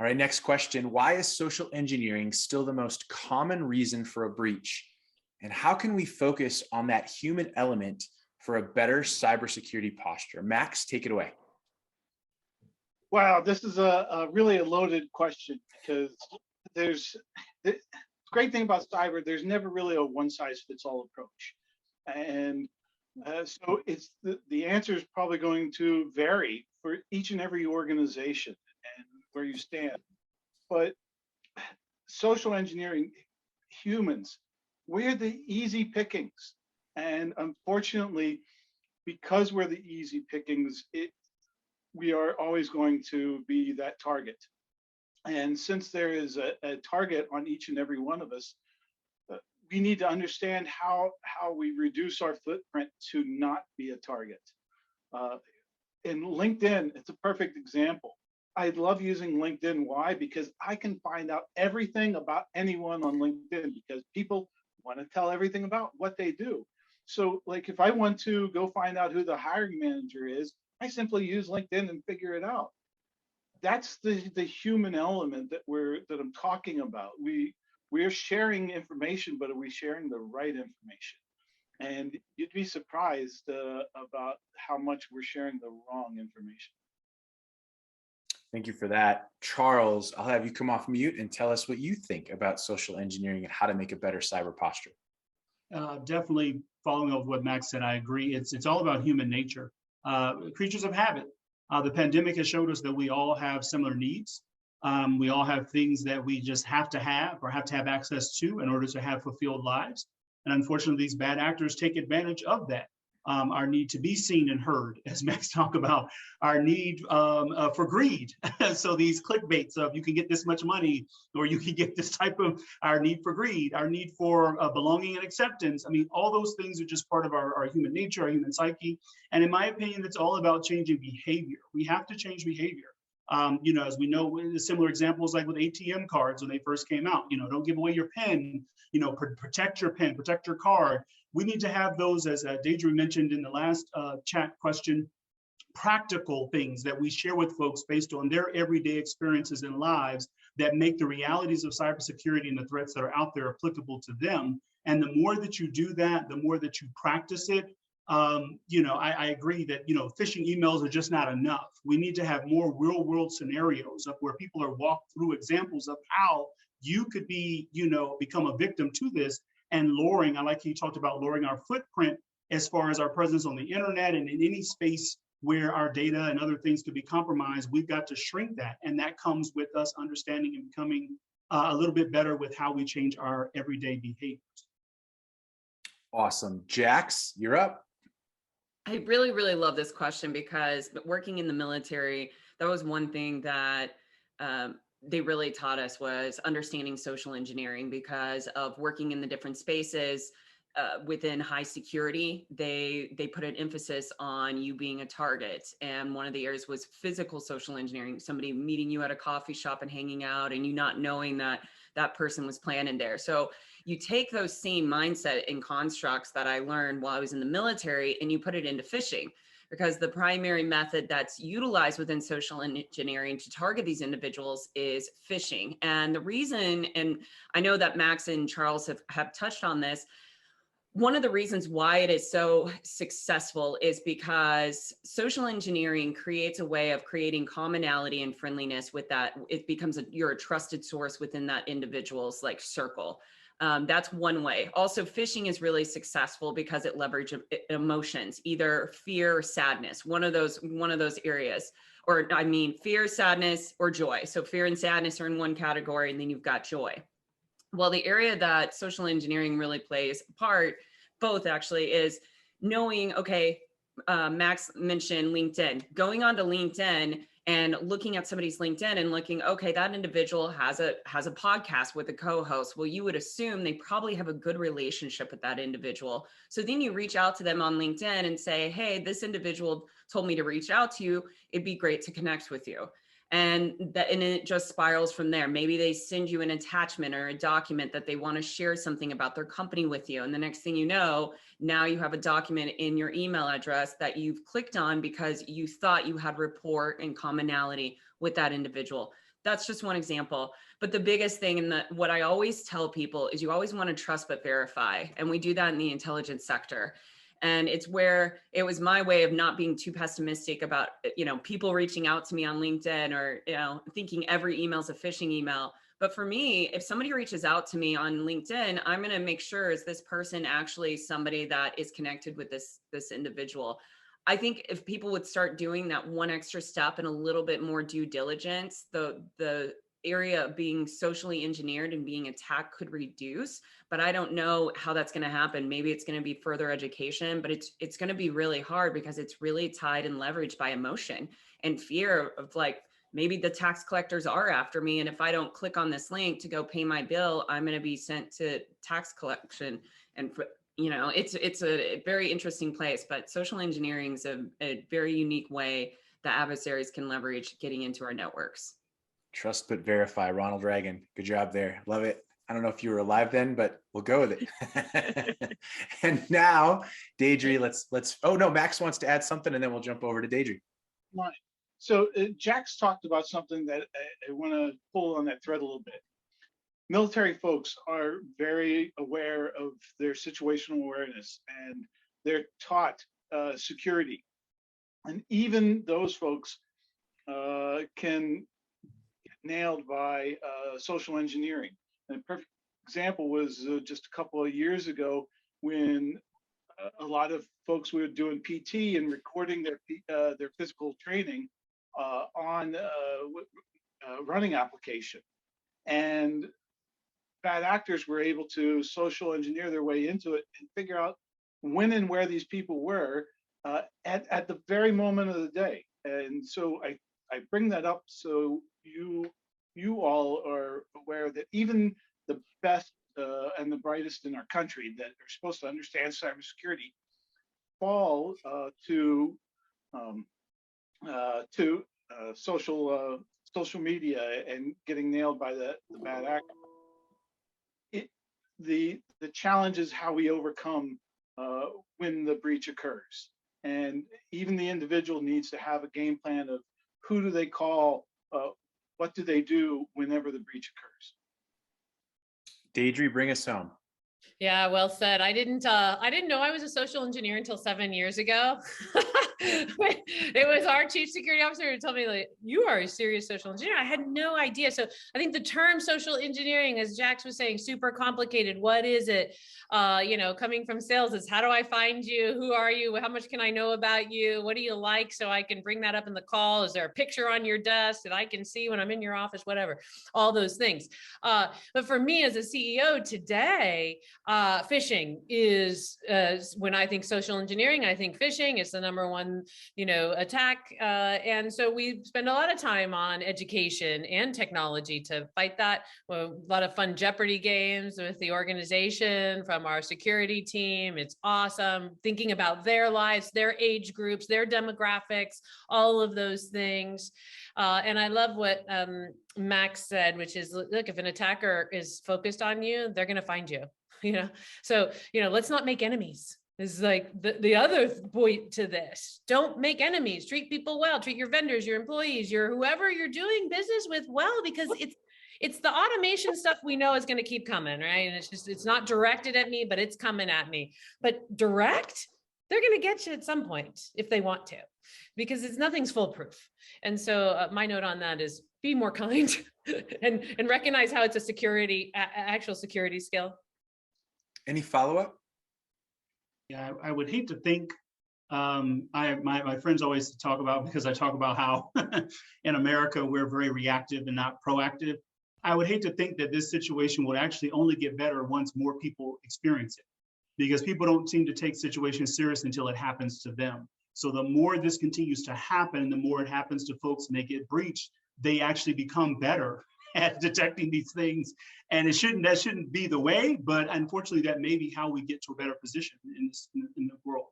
All right, next question. Why is social engineering still the most common reason for a breach? And how can we focus on that human element for a better cybersecurity posture? Max, take it away. Wow, this is a really a loaded question, because the great thing about cyber, there's never really a one size fits all approach. And so it's the answer is probably going to vary for each and every organization and where you stand. But social engineering, humans, we're the easy pickings. And unfortunately, because we're the easy pickings, we are always going to be that target. And since there is a target on each and every one of us, we need to understand how we reduce our footprint to not be a target. In LinkedIn, it's a perfect example. I love using LinkedIn. Why? Because I can find out everything about anyone on LinkedIn, because people want to tell everything about what they do. So like if I want to go find out who the hiring manager is, I simply use LinkedIn and figure it out. That's the human element that I'm talking about. We're sharing information, but are we sharing the right information? And you'd be surprised about how much we're sharing the wrong information. Thank you for that. Charles, I'll have you come off mute and tell us what you think about social engineering and how to make a better cyber posture. Definitely following up with what Max said, I agree. It's all about human nature. Creatures of habit. The pandemic has showed us that we all have similar needs. We all have things that we just have to have or have to have access to in order to have fulfilled lives. And unfortunately, these bad actors take advantage of that. Our need to be seen and heard, as Max talked about, our need for greed. So these clickbaits of you can get this much money, or you can get this type of, our need for greed, our need for belonging and acceptance. I mean, all those things are just part of our human nature, our human psyche. And in my opinion, it's all about changing behavior. We have to change behavior. As we know, similar examples like with ATM cards when they first came out, don't give away your PIN, protect your PIN, protect your card. We need to have those, as Deidre mentioned in the last chat question, practical things that we share with folks based on their everyday experiences and lives that make the realities of cybersecurity and the threats that are out there applicable to them. And the more that you do that, the more that you practice it, I agree that, phishing emails are just not enough. We need to have more real world scenarios of where people are walked through examples of how you could be, become a victim to this, and lowering, I like you talked about lowering our footprint as far as our presence on the internet and in any space where our data and other things could be compromised. We've got to shrink that. And that comes with us understanding and becoming a little bit better with how we change our everyday behaviors. Awesome. Jax, you're up. I really, really love this question, because working in the military, that was one thing that they really taught us, was understanding social engineering, because of working in the different spaces within high security. They put an emphasis on you being a target. And one of the areas was physical social engineering, somebody meeting you at a coffee shop and hanging out and you not knowing that that person was planted there. So you take those same mindset and constructs that I learned while I was in the military and you put it into phishing, because the primary method that's utilized within social engineering to target these individuals is phishing. And the reason, and I know that Max and Charles have touched on this, one of the reasons why it is so successful is because social engineering creates a way of creating commonality and friendliness with that. It becomes you're a trusted source within that individual's circle. That's one way. Also, phishing is really successful because it leverages emotions, either fear or sadness, one of those areas, or I mean, fear, sadness, or joy. So fear and sadness are in one category, and then you've got joy. Well, the area that social engineering really plays a part, both actually, is knowing, okay, Max mentioned LinkedIn, going onto LinkedIn and looking at somebody's LinkedIn and looking, okay, that individual has a podcast with a co-host. Well, you would assume they probably have a good relationship with that individual. So then you reach out to them on LinkedIn and say, hey, this individual told me to reach out to you. It'd be great to connect with you. And it just spirals from there. Maybe they send you an attachment or a document that they want to share something about their company with you. And the next thing you know, now you have a document in your email address that you've clicked on because you thought you had rapport and commonality with that individual. that's just one example. But the biggest thing, and what I always tell people is you always want to trust but verify. And we do that in the intelligence sector. And it's where it was my way of not being too pessimistic about, people reaching out to me on LinkedIn or, thinking every email is a phishing email. But for me, if somebody reaches out to me on LinkedIn, I'm going to make sure, is this person actually somebody that is connected with this individual? I think if people would start doing that one extra step and a little bit more due diligence, the area of being socially engineered and being attacked could reduce. But I don't know how that's going to happen. Maybe it's going to be further education, but it's going to be really hard because it's really tied and leveraged by emotion and fear of, like, maybe the tax collectors are after me. And if I don't click on this link to go pay my bill, I'm going to be sent to tax collection. And, it's a very interesting place, but social engineering is a very unique way that adversaries can leverage getting into our networks. Trust but verify, Ronald Reagan. Good job there. Love it. I don't know if you were alive then, but we'll go with it. And now, Deidre, let's, oh no, Max wants to add something and then we'll jump over to Deidre. Right. So Jax talked about something that I want to pull on that thread a little bit. Military folks are very aware of their situational awareness, and they're taught security. And even those folks can get nailed by social engineering. And a perfect example was just a couple of years ago when a lot of folks were doing PT and recording their physical training on running application. And bad actors were able to social engineer their way into it and figure out when and where these people were at the very moment of the day. And so I bring that up so you all are aware that even the best and the brightest in our country that are supposed to understand cybersecurity fall to social media and getting nailed by the bad actor. The challenge is how we overcome when the breach occurs. And even the individual needs to have a game plan of who do they call, what do they do whenever the breach occurs. Deidre, bring us home. Yeah, well said. I didn't know I was a social engineer until 7 years ago. It was our chief security officer who told me, like, you are a serious social engineer. I had no idea. So I think the term social engineering, as Jax was saying, super complicated. What is it? Coming from sales is, how do I find you? Who are you? How much can I know about you? What do you like? So I can bring that up in the call. Is there a picture on your desk that I can see when I'm in your office? Whatever, all those things. But for me as a CEO today, phishing is, when I think social engineering, I think phishing is the number one, attack. And so we spend a lot of time on education and technology to fight that. A lot of fun Jeopardy games with the organization from our security team. It's awesome. Thinking about their lives, their age groups, their demographics, all of those things. And I love what Max said, which is, look, if an attacker is focused on you, they're going to find you. So, let's not make enemies. This is like the other point to this. Don't make enemies. Treat people well. Treat your vendors, your employees, whoever you're doing business with well, because it's the automation stuff we know is going to keep coming, right? And it's not directed at me, but it's coming at me. But direct, they're going to get you at some point if they want to, because nothing's foolproof. And so my note on that is be more kind and recognize how it's a actual security skill. Any follow-up? Yeah, I would hate to think, my friends always talk about, because I talk about how in America, we're very reactive and not proactive. I would hate to think that this situation would actually only get better once more people experience it, because people don't seem to take situations serious until it happens to them. So the more this continues to happen, the more it happens to folks and they get breached, they actually become better at detecting these things. And that shouldn't be the way, but unfortunately that may be how we get to a better position in the world.